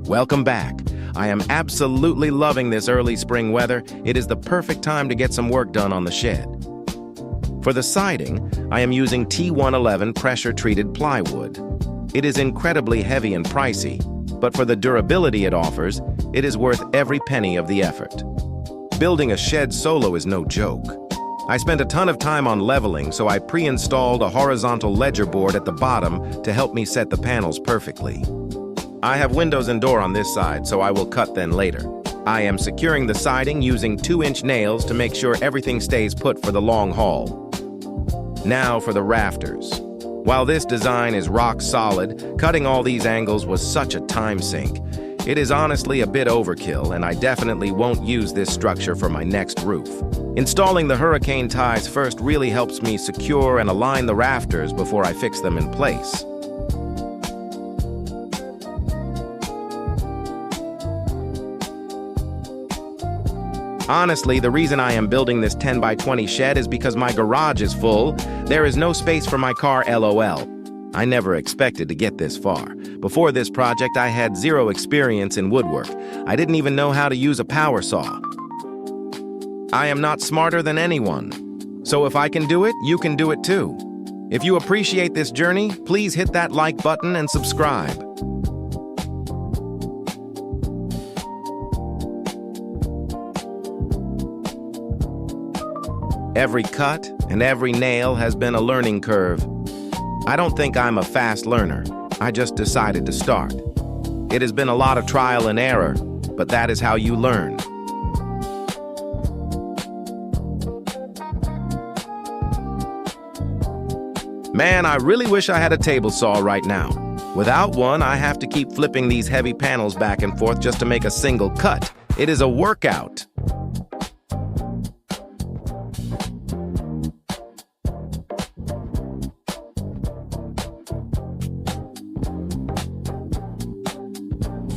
Welcome back. I am absolutely loving this early spring weather. It is the perfect time to get some work done on the shed. For the siding, I am using T111 pressure-treated plywood. It is incredibly heavy and pricey, but for the durability it offers, it is worth every penny of the effort. Building a shed solo is no joke. I spent a ton of time on leveling, so I pre-installed a horizontal ledger board at the bottom to help me set the panels perfectly. I have windows and door on this side, so I will cut then later. I am securing the siding using 2-inch nails to make sure everything stays put for the long haul. Now for the rafters. While this design is rock solid, cutting all these angles was such a time sink. It is honestly a bit overkill, and I definitely won't use this structure for my next roof. Installing the hurricane ties first really helps me secure and align the rafters before I fix them in place. Honestly, the reason I am building this 10 by 20 shed is because my garage is full. There is no space for my car, LOL. I never expected to get this far. Before this project, I had zero experience in woodwork. I didn't even know how to use a power saw. I am not smarter than anyone. So if I can do it, you can do it too. If you appreciate this journey, please hit that like button and subscribe. Every cut and every nail has been a learning curve. I don't think I'm a fast learner. I just decided to start. It has been a lot of trial and error, but that is how you learn. Man, I really wish I had a table saw right now. Without one, I have to keep flipping these heavy panels back and forth just to make a single cut. It is a workout.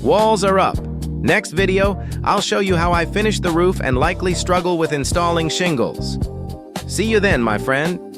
Walls are up. Next video, I'll show you how I finish the roof and likely struggle with installing shingles. See you then, my friend.